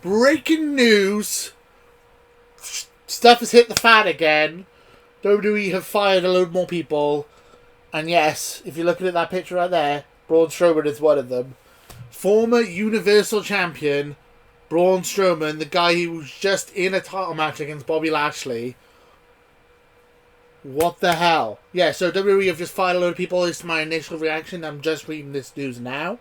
Breaking news. Stuff has hit the fan again. WWE have fired a load more people. And yes, if you're looking at that picture right there, Braun Strowman is one of them. Former Universal Champion Braun Strowman, the guy who was just in a title match against Bobby Lashley. What the hell? Yeah, so WWE have just fired a load of people. This is my initial reaction. I'm just reading this news now.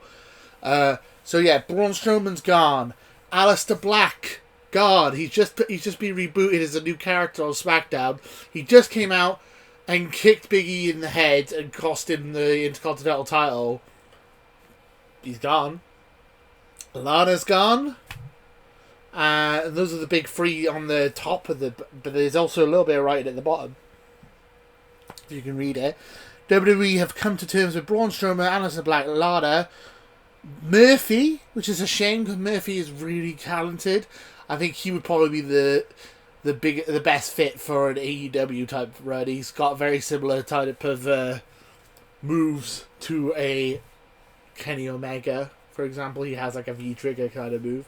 So yeah, Braun Strowman's gone. Aleister Black, God, he's just been rebooted as a new character on SmackDown. He just came out and kicked Big E in the head and cost him the Intercontinental title. He's gone. Lana's gone. And those are the big three on the top of the... But there's also a little bit of writing at the bottom, if you can read it. WWE have come to terms with Braun Strowman, Aleister Black, Lana, Murphy, which is a shame because Murphy is really talented. I think he would probably be the best fit for an AEW type run. He's got very similar type of moves to a Kenny Omega, for example. He has like a V-trigger kind of move.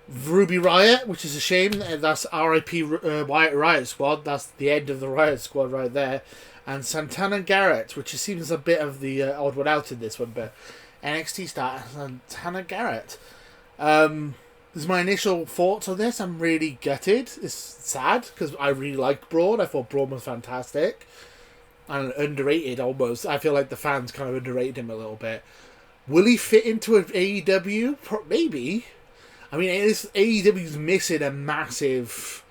Ruby Riott, which is a shame. That's R.I.P. Riott Squad. That's the end of the Riott Squad right there. And Santana Garrett, which seems a bit of the odd one out in this one, but NXT star Santana Garrett. This is my initial thoughts on this. I'm really gutted. It's sad because I really liked Braun. I thought Braun was fantastic and underrated almost. I feel like the fans kind of underrated him a little bit. Will he fit into an AEW? Maybe. I mean, AEW's missing a massive...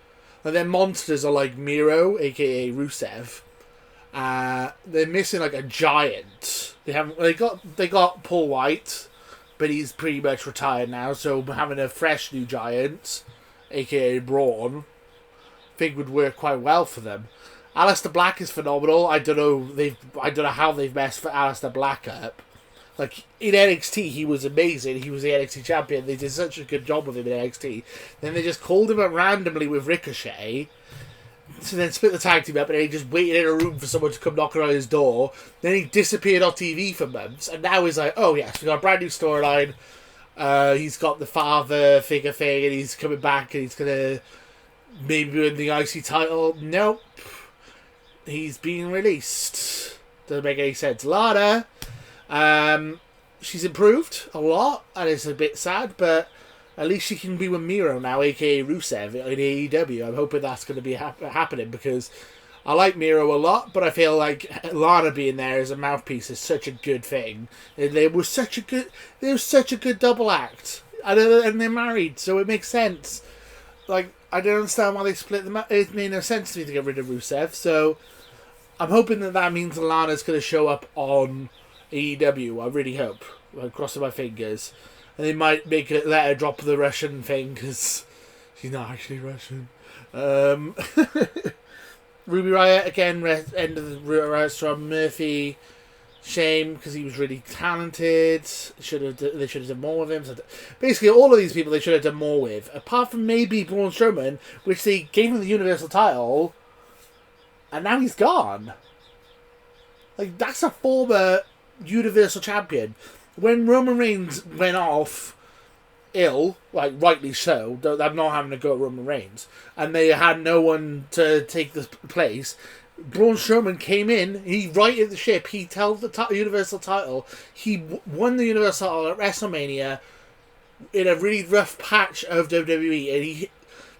Like, their monsters are like Miro, a.k.a. Rusev. They're missing like a giant. They got Paul White, but he's pretty much retired now. So having a fresh new giant, aka Braun, I think would work quite well for them. Aleister Black is phenomenal. I don't know how they've messed for Aleister Black up. Like in NXT, he was amazing. He was the NXT champion. They did such a good job with him in NXT. Then they just called him up randomly with Ricochet. So then split the tag team up, and then he just waited in a room for someone to come knocking on his door. Then he disappeared off TV for months, and now he's like, oh yes, we got a brand new storyline. He's got the father figure thing, and he's coming back, and he's gonna maybe win the IC title. Nope, he's being released. Doesn't make any sense. Lana, she's improved a lot, and it's a bit sad, but at least she can be with Miro now, aka Rusev, in AEW. I'm hoping that's going to be happening because I like Miro a lot, but I feel like Lana being there as a mouthpiece is such a good thing. And they were such a good double act, and they're married, so it makes sense. Like, I don't understand why they split them up. It made no sense to me to get rid of Rusev, so I'm hoping that means Lana's going to show up on AEW. I really hope. I'm crossing my fingers. And they might let her drop the Russian thing because she's not actually Russian. Ruby Riott again, end of the Riott from Murphy. Shame because he was really talented. They should have done more with him. So basically, all of these people they should have done more with, apart from maybe Braun Strowman, which they gave him the Universal title, and now he's gone. Like, that's a former Universal Champion. When Roman Reigns went off ill, like rightly so, I'm not having to go at Roman Reigns, and they had no one to take the place, Braun Strowman came in, he righted the ship, he held the Universal title, he won the Universal title at WrestleMania in a really rough patch of WWE,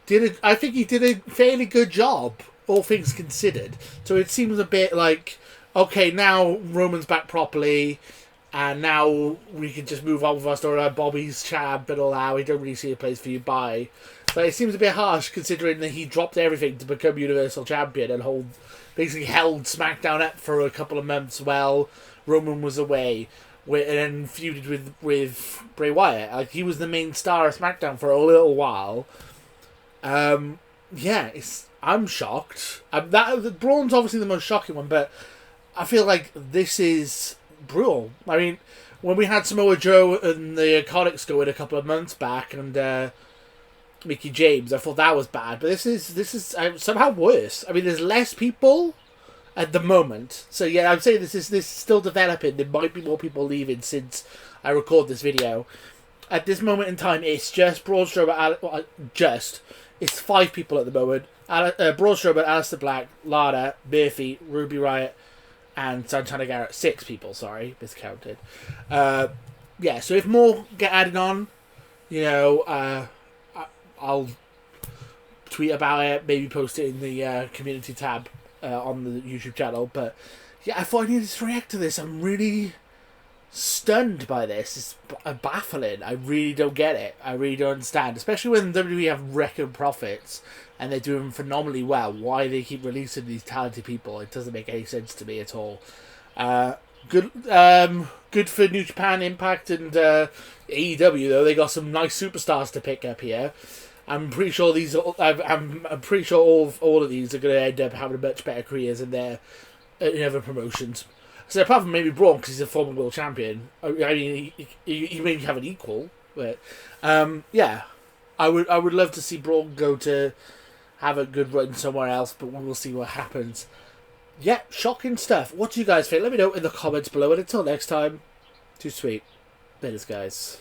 and I think he did a fairly good job, all things considered. So it seems a bit like, okay, now Roman's back properly, and now we can just move on with our storyline. Bobby's champ and all that. We don't really see a place for you. Bye. But it seems a bit harsh considering that he dropped everything to become Universal Champion and basically held SmackDown up for a couple of months while Roman was away, and then feuded with Bray Wyatt. Like, he was the main star of SmackDown for a little while. Yeah, I'm shocked. Braun's obviously the most shocking one, but I feel like this is brutal. I mean, when we had Samoa Joe and the Iconics go in a couple of months back, and Mickey James, I thought that was bad. But this is somehow worse. I mean, there's less people at the moment, so yeah, I'm saying this is still developing. There might be more people leaving since I record this video. at this moment in time, it's just Braun Strowman. It's 5 people at the moment. Braun Strowman, Aleister Black, Lana, Murphy, Ruby Riott, and Santana Garrett. 6 people. Sorry, miscounted. Yeah. So if more get added on, I'll tweet about it. Maybe post it in the community tab on the YouTube channel. But yeah, I thought I needed to react to this. I'm really stunned by this. It's baffling. I really don't get it. I really don't understand, especially when WWE have record profits and they're doing phenomenally well. Why they keep releasing these talented people? It doesn't make any sense to me at all. Good for New Japan, Impact, and AEW though. They got some nice superstars to pick up here. I'm pretty sure I'm pretty sure all of these are going to end up having much better careers in other promotions. So apart from maybe Braun, because he's a former world champion, I mean, he maybe have an equal, but yeah, I would love to see Braun go to have a good run somewhere else, but we'll see what happens. Yeah, shocking stuff. What do you guys think? Let me know in the comments below, and until next time, too sweet. Laters, guys.